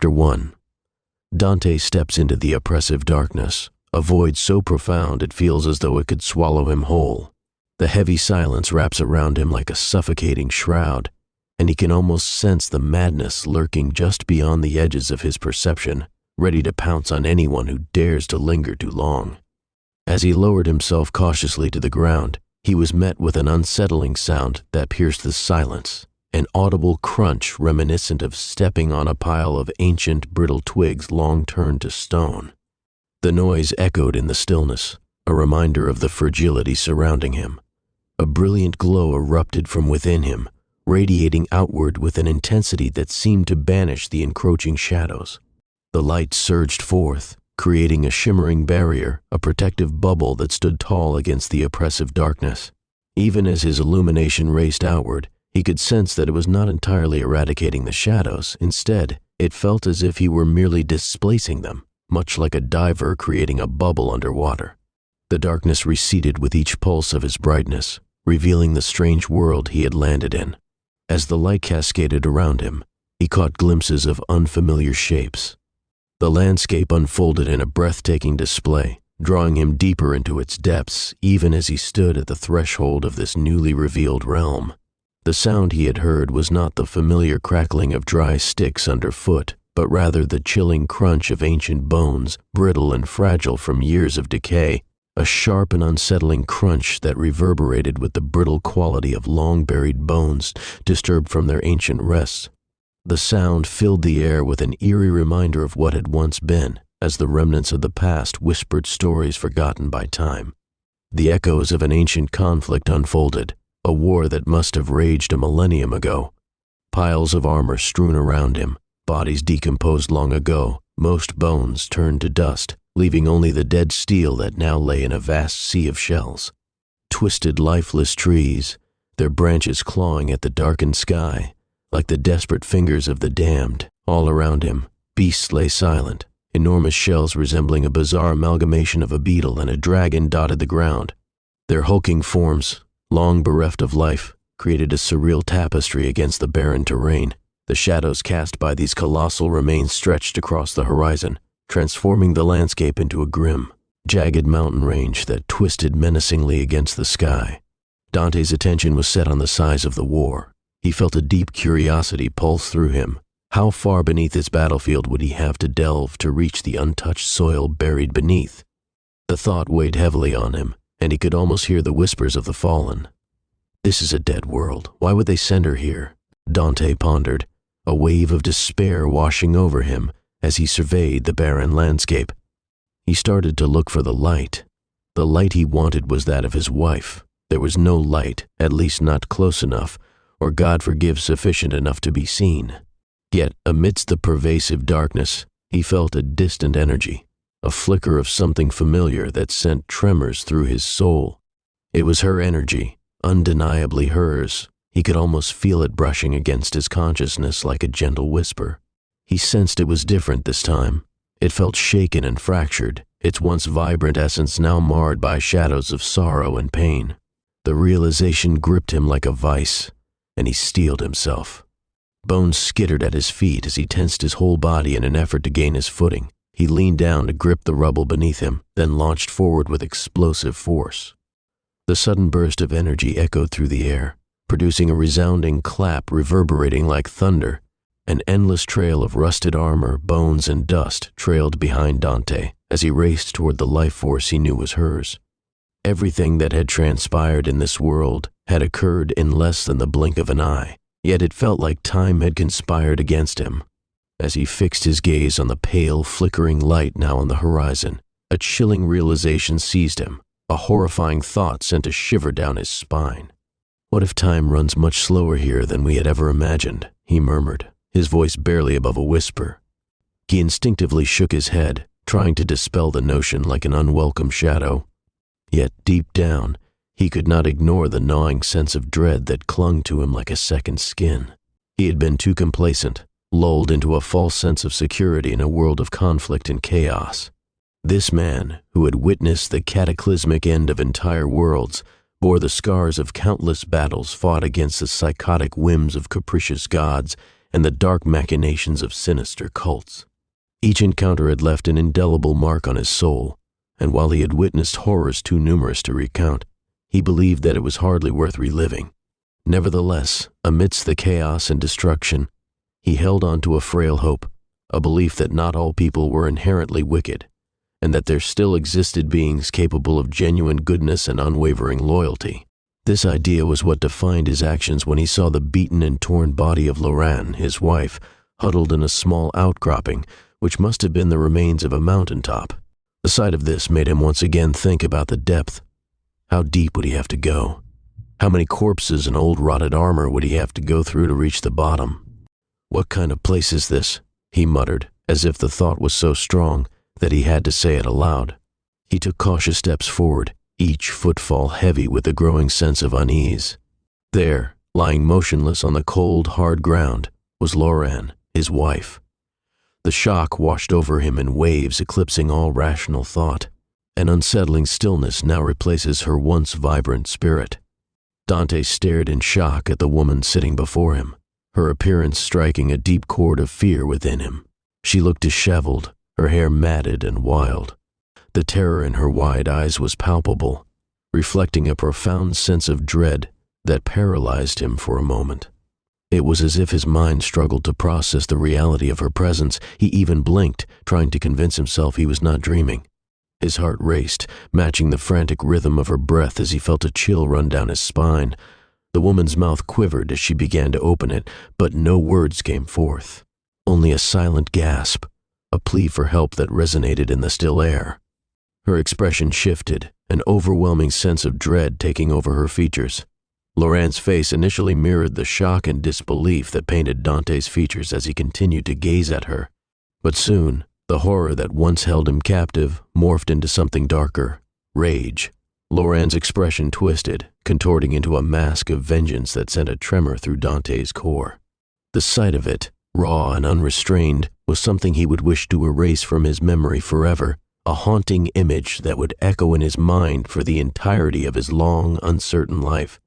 Chapter 1. Dante steps into the oppressive darkness, a void so profound it feels as though it could swallow him whole. The heavy silence wraps around him like a suffocating shroud, and he can almost sense the madness lurking just beyond the edges of his perception, ready to pounce on anyone who dares to linger too long. As he lowered himself cautiously to the ground, he was met with an unsettling sound that pierced the silence, an audible crunch reminiscent of stepping on a pile of ancient, brittle twigs long turned to stone. The noise echoed in the stillness, a reminder of the fragility surrounding him. A brilliant glow erupted from within him, radiating outward with an intensity that seemed to banish the encroaching shadows. The light surged forth, creating a shimmering barrier, a protective bubble that stood tall against the oppressive darkness. Even as his illumination raced outward, he could sense that it was not entirely eradicating the shadows. Instead, it felt as if he were merely displacing them, much like a diver creating a bubble underwater. The darkness receded with each pulse of his brightness, revealing the strange world he had landed in. As the light cascaded around him, he caught glimpses of unfamiliar shapes. The landscape unfolded in a breathtaking display, drawing him deeper into its depths even as he stood at the threshold of this newly revealed realm. The sound he had heard was not the familiar crackling of dry sticks underfoot, but rather the chilling crunch of ancient bones, brittle and fragile from years of decay, a sharp and unsettling crunch that reverberated with the brittle quality of long-buried bones disturbed from their ancient rests. The sound filled the air with an eerie reminder of what had once been, as the remnants of the past whispered stories forgotten by time. The echoes of an ancient conflict unfolded, a war that must have raged a millennium ago. Piles of armor strewn around him, bodies decomposed long ago, most bones turned to dust, leaving only the dead steel that now lay in a vast sea of shells. Twisted, lifeless trees, their branches clawing at the darkened sky, like the desperate fingers of the damned. All around him, beasts lay silent. Enormous shells resembling a bizarre amalgamation of a beetle and a dragon dotted the ground. Their hulking forms, long bereft of life, created a surreal tapestry against the barren terrain. The shadows cast by these colossal remains stretched across the horizon, transforming the landscape into a grim, jagged mountain range that twisted menacingly against the sky. Dante's attention was set on the size of the war. He felt a deep curiosity pulse through him. How far beneath this battlefield would he have to delve to reach the untouched soil buried beneath? The thought weighed heavily on him, and he could almost hear the whispers of the fallen. This is a dead world. Why would they send her here? Dante pondered, a wave of despair washing over him as he surveyed the barren landscape. He started to look for the light. The light he wanted was that of his wife. There was no light, at least not close enough, or God forgive sufficient enough to be seen. Yet, amidst the pervasive darkness, he felt a distant energy, a flicker of something familiar that sent tremors through his soul. It was her energy, undeniably hers. He could almost feel it brushing against his consciousness like a gentle whisper. He sensed it was different this time. It felt shaken and fractured, its once vibrant essence now marred by shadows of sorrow and pain. The realization gripped him like a vice, and he steeled himself. Bones skittered at his feet as he tensed his whole body in an effort to gain his footing. He leaned down to grip the rubble beneath him, then launched forward with explosive force. The sudden burst of energy echoed through the air, producing a resounding clap reverberating like thunder. An endless trail of rusted armor, bones, and dust trailed behind Dante as he raced toward the life force he knew was hers. Everything that had transpired in this world had occurred in less than the blink of an eye, yet it felt like time had conspired against him. As he fixed his gaze on the pale, flickering light now on the horizon, a chilling realization seized him. A horrifying thought sent a shiver down his spine. What if time runs much slower here than we had ever imagined? He murmured, his voice barely above a whisper. He instinctively shook his head, trying to dispel the notion like an unwelcome shadow. Yet deep down, he could not ignore the gnawing sense of dread that clung to him like a second skin. He had been too complacent, lulled into a false sense of security in a world of conflict and chaos. This man, who had witnessed the cataclysmic end of entire worlds, bore the scars of countless battles fought against the psychotic whims of capricious gods and the dark machinations of sinister cults. Each encounter had left an indelible mark on his soul, and while he had witnessed horrors too numerous to recount, he believed that it was hardly worth reliving. Nevertheless, amidst the chaos and destruction, he held on to a frail hope, a belief that not all people were inherently wicked, and that there still existed beings capable of genuine goodness and unwavering loyalty. This idea was what defined his actions when he saw the beaten and torn body of Lorraine, his wife, huddled in a small outcropping, which must have been the remains of a mountaintop. The sight of this made him once again think about the depth. How deep would he have to go? How many corpses and old rotted armor would he have to go through to reach the bottom? "What kind of place is this?" he muttered, as if the thought was so strong that he had to say it aloud. He took cautious steps forward, each footfall heavy with a growing sense of unease. There, lying motionless on the cold, hard ground, was Lorraine, his wife. The shock washed over him in waves eclipsing all rational thought. An unsettling stillness now replaces her once vibrant spirit. Dante stared in shock at the woman sitting before him, her appearance striking a deep chord of fear within him. She looked disheveled, her hair matted and wild. The terror in her wide eyes was palpable, reflecting a profound sense of dread that paralyzed him for a moment. It was as if his mind struggled to process the reality of her presence. He even blinked, trying to convince himself he was not dreaming. His heart raced, matching the frantic rhythm of her breath as he felt a chill run down his spine. The woman's mouth quivered as she began to open it, but no words came forth. Only a silent gasp, a plea for help that resonated in the still air. Her expression shifted, an overwhelming sense of dread taking over her features. Lorraine's face initially mirrored the shock and disbelief that painted Dante's features as he continued to gaze at her. But soon, the horror that once held him captive morphed into something darker, rage. Lorraine's expression twisted, contorting into a mask of vengeance that sent a tremor through Dante's core. The sight of it, raw and unrestrained, was something he would wish to erase from his memory forever, a haunting image that would echo in his mind for the entirety of his long, uncertain life.